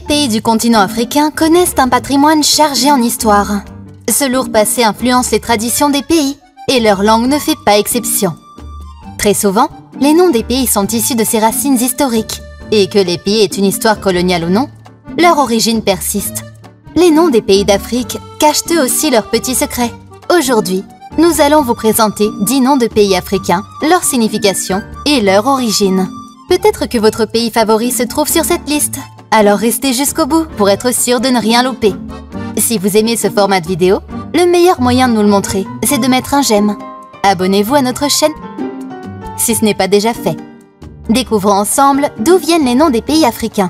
pays du continent africain connaissent un patrimoine chargé en histoire. Ce lourd passé influence les traditions des pays et leur langue ne fait pas exception. Très souvent, les noms des pays sont issus de ces racines historiques et que les pays aient une histoire coloniale ou non, leur origine persiste. Les noms des pays d'Afrique cachent eux aussi leurs petits secrets. Aujourd'hui, nous allons vous présenter 10 noms de pays africains, leur signification et leur origine. Peut-être que votre pays favori se trouve sur cette liste. Alors restez jusqu'au bout pour être sûr de ne rien louper. Si vous aimez ce format de vidéo, le meilleur moyen de nous le montrer, c'est de mettre un j'aime. Abonnez-vous à notre chaîne si ce n'est pas déjà fait. Découvrons ensemble d'où viennent les noms des pays africains.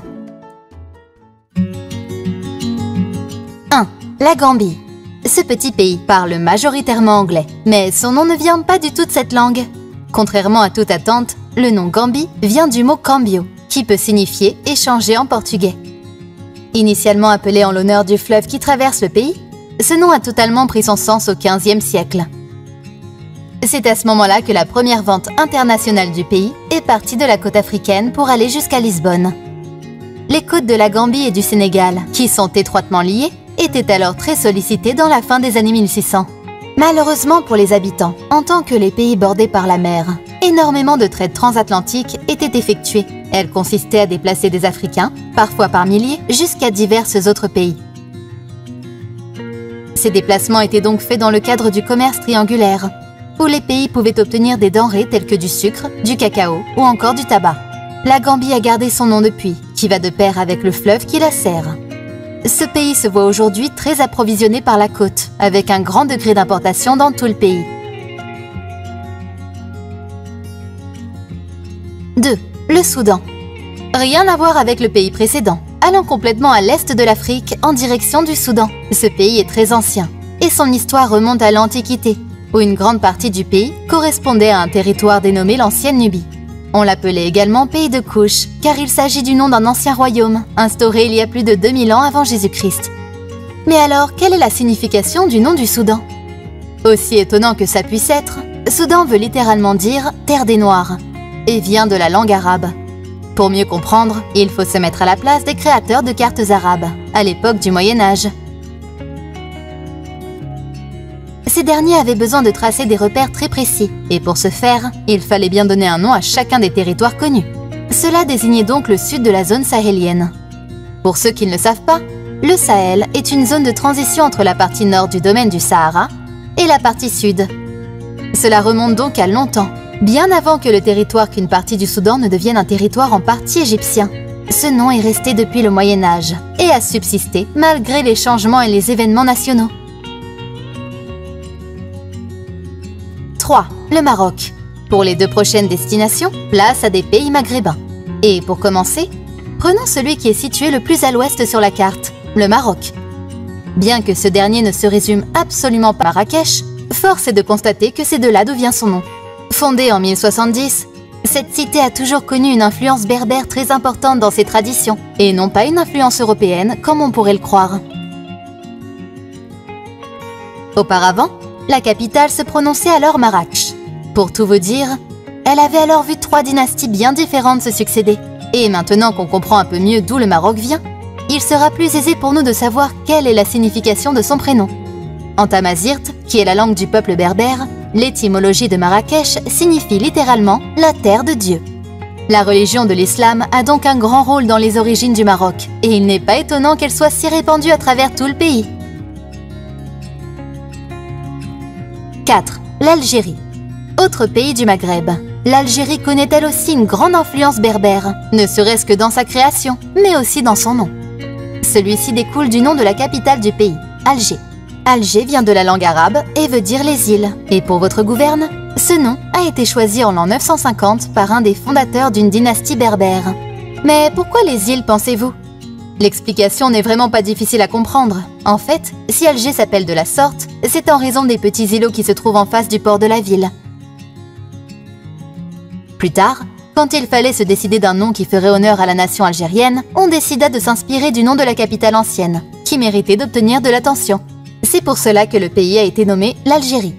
1. La Gambie. Ce petit pays parle majoritairement anglais, mais son nom ne vient pas du tout de cette langue. Contrairement à toute attente, le nom Gambie vient du mot cambio, qui peut signifier échanger en portugais. Initialement appelé en l'honneur du fleuve qui traverse le pays, ce nom a totalement pris son sens au XVe siècle. C'est à ce moment-là que la première vente internationale du pays est partie de la côte africaine pour aller jusqu'à Lisbonne. Les côtes de la Gambie et du Sénégal, qui sont étroitement liées, étaient alors très sollicitées dans la fin des années 1600. Malheureusement pour les habitants, en tant que les pays bordés par la mer, énormément de trades transatlantiques étaient effectués. Elles consistaient à déplacer des Africains, parfois par milliers, jusqu'à divers autres pays. Ces déplacements étaient donc faits dans le cadre du commerce triangulaire, où les pays pouvaient obtenir des denrées telles que du sucre, du cacao ou encore du tabac. La Gambie a gardé son nom depuis, qui va de pair avec le fleuve qui la sert. Ce pays se voit aujourd'hui très approvisionné par la côte, avec un grand degré d'importation dans tout le pays. 2. Le Soudan. Rien à voir avec le pays précédent. Allons complètement à l'est de l'Afrique, en direction du Soudan. Ce pays est très ancien, et son histoire remonte à l'Antiquité, où une grande partie du pays correspondait à un territoire dénommé l'ancienne Nubie. On l'appelait également pays de Couche, car il s'agit du nom d'un ancien royaume, instauré il y a plus de 2000 ans avant Jésus-Christ. Mais alors, quelle est la signification du nom du Soudan? Aussi étonnant que ça puisse être, Soudan veut littéralement dire « terre des Noirs » et vient de la langue arabe. Pour mieux comprendre, il faut se mettre à la place des créateurs de cartes arabes, à l'époque du Moyen-Âge. Ces derniers avaient besoin de tracer des repères très précis, et pour ce faire, il fallait bien donner un nom à chacun des territoires connus. Cela désignait donc le sud de la zone sahélienne. Pour ceux qui ne le savent pas, le Sahel est une zone de transition entre la partie nord du domaine du Sahara et la partie sud. Cela remonte donc à longtemps, bien avant que le territoire qu'une partie du Soudan ne devienne un territoire en partie égyptien. Ce nom est resté depuis le Moyen-Âge et a subsisté malgré les changements et les événements nationaux. 3. Le Maroc. Pour les 2 prochaines destinations, place à des pays maghrébins. Et pour commencer, prenons celui qui est situé le plus à l'ouest sur la carte, le Maroc. Bien que ce dernier ne se résume absolument pas à Marrakech, force est de constater que c'est de là d'où vient son nom. Fondée en 1070, cette cité a toujours connu une influence berbère très importante dans ses traditions, et non pas une influence européenne comme on pourrait le croire. Auparavant, la capitale se prononçait alors Marrakech. Pour tout vous dire, elle avait alors vu 3 dynasties bien différentes se succéder. Et maintenant qu'on comprend un peu mieux d'où le Maroc vient, il sera plus aisé pour nous de savoir quelle est la signification de son prénom. En tamazirt, qui est la langue du peuple berbère, l'étymologie de Marrakech signifie littéralement « la terre de Dieu ». La religion de l'islam a donc un grand rôle dans les origines du Maroc, et il n'est pas étonnant qu'elle soit si répandue à travers tout le pays. 4. L'Algérie. Autre pays du Maghreb. L'Algérie connaît elle aussi une grande influence berbère, ne serait-ce que dans sa création, mais aussi dans son nom. Celui-ci découle du nom de la capitale du pays, Alger. Alger vient de la langue arabe et veut dire les îles. Et pour votre gouverne, ce nom a été choisi en l'an 950 par un des fondateurs d'une dynastie berbère. Mais pourquoi les îles, pensez-vous? L'explication n'est vraiment pas difficile à comprendre. En fait, si Alger s'appelle de la sorte, c'est en raison des petits îlots qui se trouvent en face du port de la ville. Plus tard, quand il fallait se décider d'un nom qui ferait honneur à la nation algérienne, on décida de s'inspirer du nom de la capitale ancienne, qui méritait d'obtenir de l'attention. C'est pour cela que le pays a été nommé l'Algérie.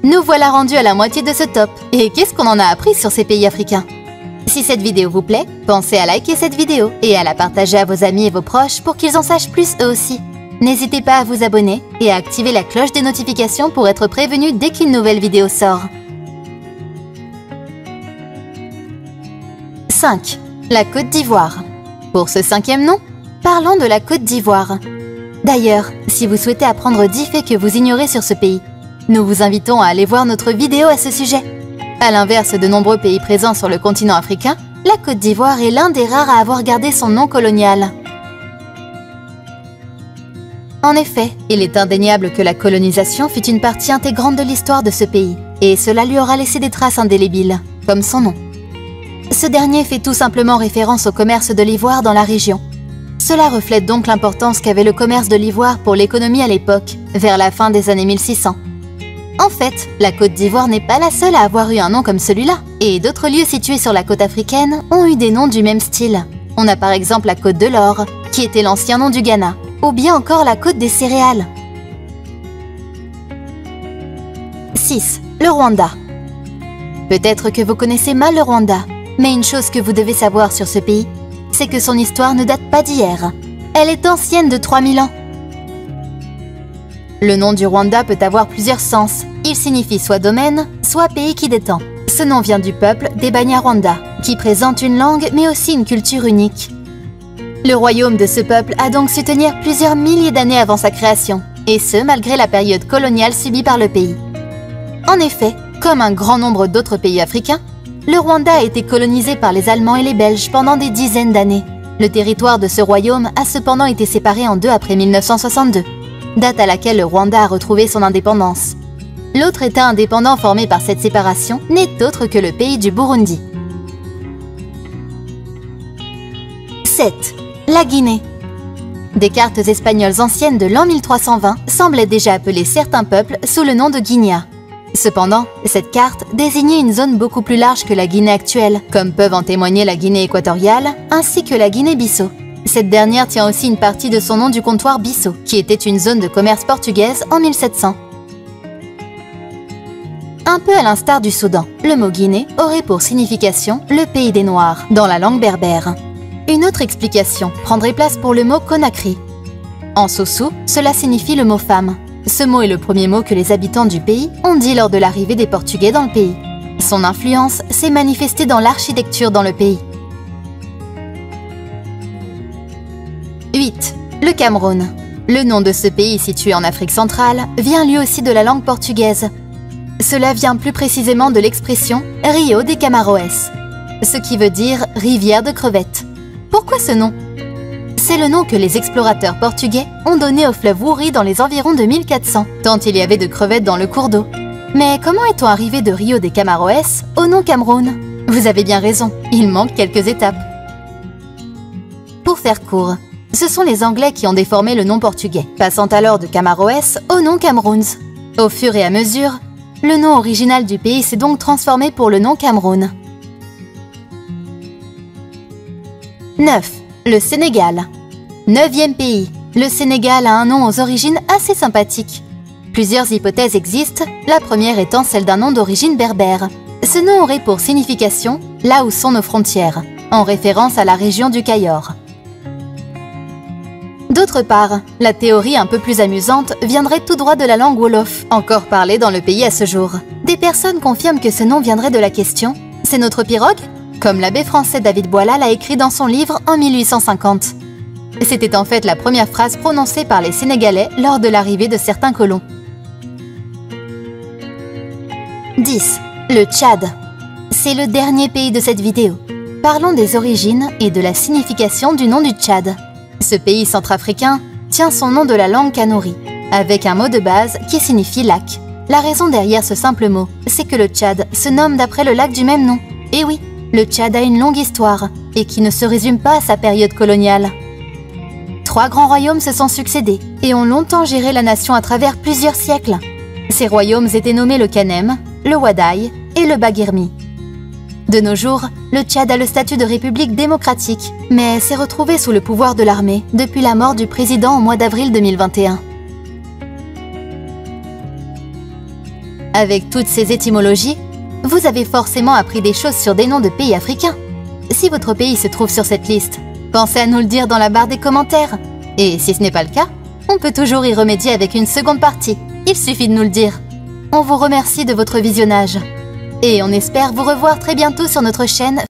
Nous voilà rendus à la moitié de ce top. Et qu'est-ce qu'on en a appris sur ces pays africains? Si cette vidéo vous plaît, pensez à liker cette vidéo et à la partager à vos amis et vos proches pour qu'ils en sachent plus eux aussi. N'hésitez pas à vous abonner et à activer la cloche des notifications pour être prévenu dès qu'une nouvelle vidéo sort. 5. La Côte d'Ivoire. Pour ce 5e nom, parlons de la Côte d'Ivoire. D'ailleurs, si vous souhaitez apprendre 10 faits que vous ignorez sur ce pays, nous vous invitons à aller voir notre vidéo à ce sujet. À l'inverse de nombreux pays présents sur le continent africain, la Côte d'Ivoire est l'un des rares à avoir gardé son nom colonial. En effet, il est indéniable que la colonisation fut une partie intégrante de l'histoire de ce pays, et cela lui aura laissé des traces indélébiles, comme son nom. Ce dernier fait tout simplement référence au commerce de l'ivoire dans la région. Cela reflète donc l'importance qu'avait le commerce de l'ivoire pour l'économie à l'époque, vers la fin des années 1600. En fait, la Côte d'Ivoire n'est pas la seule à avoir eu un nom comme celui-là, et d'autres lieux situés sur la côte africaine ont eu des noms du même style. On a par exemple la Côte de l'Or, qui était l'ancien nom du Ghana, ou bien encore la Côte des céréales. 6. Le Rwanda. Peut-être que vous connaissez mal le Rwanda, mais une chose que vous devez savoir sur ce pays, c'est que son histoire ne date pas d'hier. Elle est ancienne de 3000 ans. Le nom du Rwanda peut avoir plusieurs sens. Il signifie soit domaine, soit pays qui détend. Ce nom vient du peuple des Banyarwanda, qui présente une langue mais aussi une culture unique. Le royaume de ce peuple a donc su tenir plusieurs milliers d'années avant sa création, et ce malgré la période coloniale subie par le pays. En effet, comme un grand nombre d'autres pays africains, le Rwanda a été colonisé par les Allemands et les Belges pendant des dizaines d'années. Le territoire de ce royaume a cependant été séparé en deux après 1962. Date à laquelle le Rwanda a retrouvé son indépendance. L'autre État indépendant formé par cette séparation n'est autre que le pays du Burundi. 7. La Guinée. Des cartes espagnoles anciennes de l'an 1320 semblaient déjà appeler certains peuples sous le nom de Guinea. Cependant, cette carte désignait une zone beaucoup plus large que la Guinée actuelle, comme peuvent en témoigner la Guinée équatoriale ainsi que la Guinée-Bissau. Cette dernière tient aussi une partie de son nom du comptoir Bissau, qui était une zone de commerce portugaise en 1700. Un peu à l'instar du Soudan, le mot Guinée aurait pour signification le pays des Noirs, dans la langue berbère. Une autre explication prendrait place pour le mot Conakry. En Sossou, cela signifie le mot femme. Ce mot est le premier mot que les habitants du pays ont dit lors de l'arrivée des Portugais dans le pays. Son influence s'est manifestée dans l'architecture dans le pays. 8. Le Cameroun. Le nom de ce pays situé en Afrique centrale vient lui aussi de la langue portugaise. Cela vient plus précisément de l'expression « Rio de Camaroes », ce qui veut dire « rivière de crevettes ». Pourquoi ce nom? C'est le nom que les explorateurs portugais ont donné au fleuve Wouri dans les environs de 1400, tant il y avait de crevettes dans le cours d'eau. Mais comment est-on arrivé de Rio de Camaroes au nom Cameroun? Vous avez bien raison, il manque quelques étapes. Pour faire court, ce sont les Anglais qui ont déformé le nom portugais, passant alors de Camaroes au nom Cameroons. Au fur et à mesure, le nom original du pays s'est donc transformé pour le nom Cameroun. 9. Le Sénégal. 9e pays. Le Sénégal a un nom aux origines assez sympathiques. Plusieurs hypothèses existent, la première étant celle d'un nom d'origine berbère. Ce nom aurait pour signification « là où sont nos frontières », en référence à la région du Cayor. D'autre part, la théorie un peu plus amusante viendrait tout droit de la langue Wolof, encore parlée dans le pays à ce jour. Des personnes confirment que ce nom viendrait de la question « C'est notre pirogue ?» comme l'abbé français David Boilat l'a écrit dans son livre en 1850. C'était en fait la première phrase prononcée par les Sénégalais lors de l'arrivée de certains colons. 10. Le Tchad. C'est le dernier pays de cette vidéo. Parlons des origines et de la signification du nom du Tchad. Ce pays centrafricain tient son nom de la langue kanuri, avec un mot de base qui signifie lac. La raison derrière ce simple mot, c'est que le Tchad se nomme d'après le lac du même nom. Et oui, le Tchad a une longue histoire, et qui ne se résume pas à sa période coloniale. 3 grands royaumes se sont succédés, et ont longtemps géré la nation à travers plusieurs siècles. Ces royaumes étaient nommés le Kanem, le Wadaï et le Baguirmi. De nos jours, le Tchad a le statut de république démocratique, mais s'est retrouvé sous le pouvoir de l'armée depuis la mort du président au mois d'avril 2021. Avec toutes ces étymologies, vous avez forcément appris des choses sur des noms de pays africains. Si votre pays se trouve sur cette liste, pensez à nous le dire dans la barre des commentaires. Et si ce n'est pas le cas, on peut toujours y remédier avec une seconde partie. Il suffit de nous le dire. On vous remercie de votre visionnage. Et on espère vous revoir très bientôt sur notre chaîne.